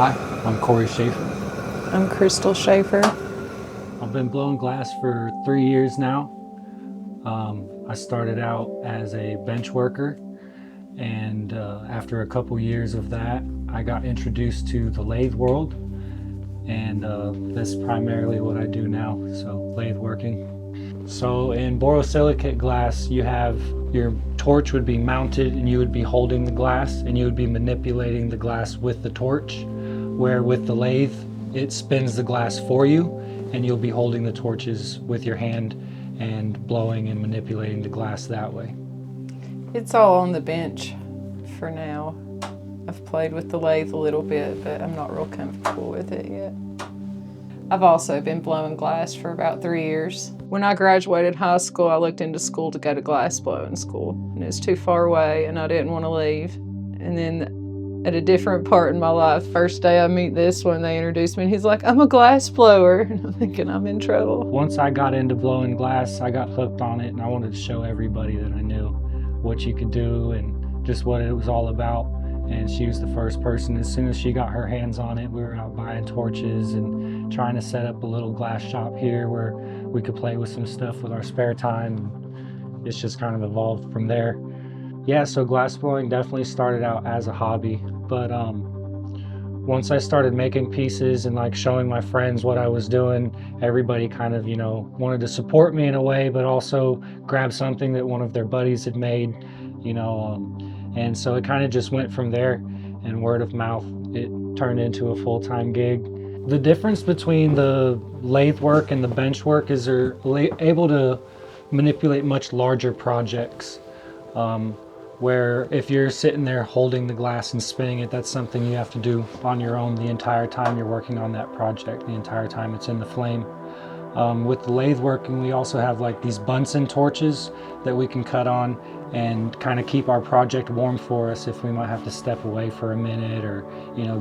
Hi, I'm Corey Schaefer. I'm Crystal Schaefer. I've been blowing glass for 3 years now. I started out as a bench worker, and after a couple years of that, I got introduced to the lathe world, and that's primarily what I do now, so lathe working. So in borosilicate glass, you have your torch would be mounted and you would be holding the glass and you would be manipulating the glass with the torch, where with the lathe, it spins the glass for you and you'll be holding the torches with your hand and blowing and manipulating the glass that way. It's all on the bench for now. I've played with the lathe a little bit, but I'm not real comfortable with it yet. I've also been blowing glass for about 3 years. When I graduated high school, I looked into school to go to glass blowing school, and it was too far away and I didn't want to leave. And then at a different part in my life, first day I meet this one, they introduced me and he's like, "I'm a glass blower." And I'm thinking I'm in trouble. Once I got into blowing glass, I got hooked on it and I wanted to show everybody that I knew what you could do and just what it was all about. And she was the first person. As soon as she got her hands on it, we were out buying torches and trying to set up a little glass shop here where we could play with some stuff with our spare time. It's just kind of evolved from there. Yeah, so glass blowing definitely started out as a hobby, but once I started making pieces and like showing my friends what I was doing, everybody kind of, wanted to support me in a way, but also grab something that one of their buddies had made, and so it kind of just went from there, and word of mouth, it turned into a full-time gig. The difference between the lathe work and the bench work is they're able to manipulate much larger projects, where if you're sitting there holding the glass and spinning it, that's something you have to do on your own the entire time you're working on that project, the entire time it's in the flame. With the lathe working, we also have like these Bunsen torches that we can cut on and kind of keep our project warm for us if we might have to step away for a minute or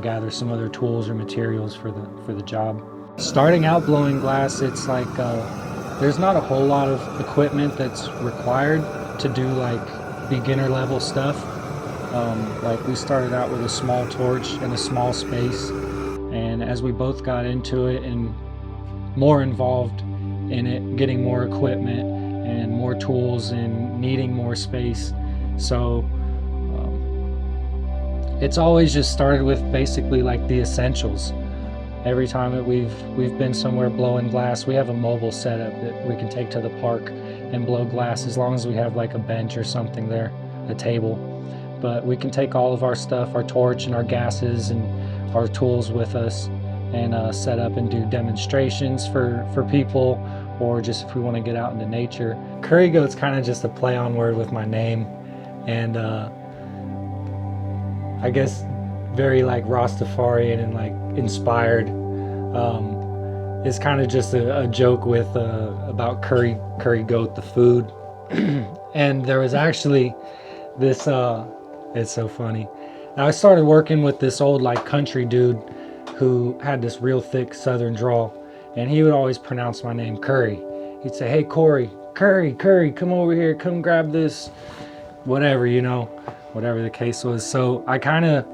gather some other tools or materials for the job. Starting out blowing glass, it's like there's not a whole lot of equipment that's required to do like beginner level stuff. Like we started out with a small torch and a small space, and as we both got into it and more involved in it, getting more equipment and more tools and needing more space. So it's always just started with basically like the essentials. Every time that we've been somewhere blowing glass, we have a mobile setup that we can take to the park and blow glass, as long as we have like a bench or something there, a table. But we can take all of our stuff, our torch and our gases and our tools with us, and set up and do demonstrations for people, or just if we want to get out into nature. Curry goat's kind of just a play on word with my name, and I guess very like Rastafarian and like inspired. It's kind of just a joke with about curry goat, the food. And there was actually this it's so funny. I started working with this old like country dude who had this real thick southern drawl, and he would always pronounce my name Curry. He'd say, "Hey Corey, Curry, come over here, come grab this," whatever, whatever the case was. So I kind of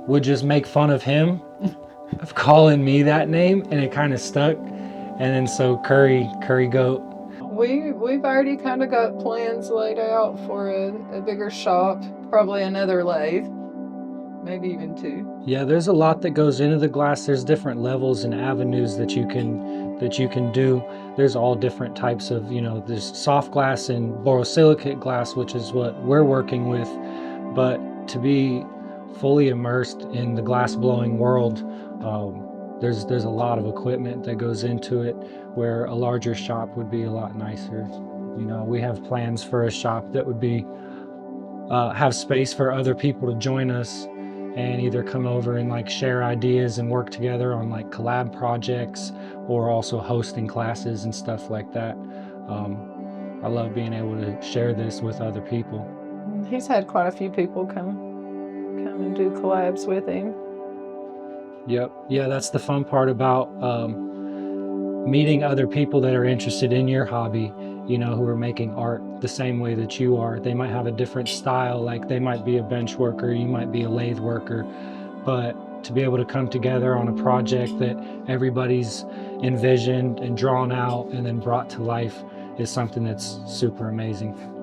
would just make fun of him of calling me that name, and it kind of stuck. And then so curry goat. We've already kind of got plans laid out for a bigger shop, probably another lathe, maybe even 2. Yeah, there's a lot that goes into the glass. There's different levels and avenues that you can do. There's all different types of, there's soft glass and borosilicate glass, which is what we're working with. But to be fully immersed in the glass blowing world, there's a lot of equipment that goes into it, where a larger shop would be a lot nicer. We have plans for a shop that would be have space for other people to join us and either come over and like share ideas and work together on like collab projects, or also hosting classes and stuff like that. I love being able to share this with other people. He's had quite a few people come and do collabs with him. Yep. Yeah, that's the fun part about meeting other people that are interested in your hobby, who are making art the same way that you are. They might have a different style, like they might be a bench worker, you might be a lathe worker, but to be able to come together on a project that everybody's envisioned and drawn out and then brought to life is something that's super amazing.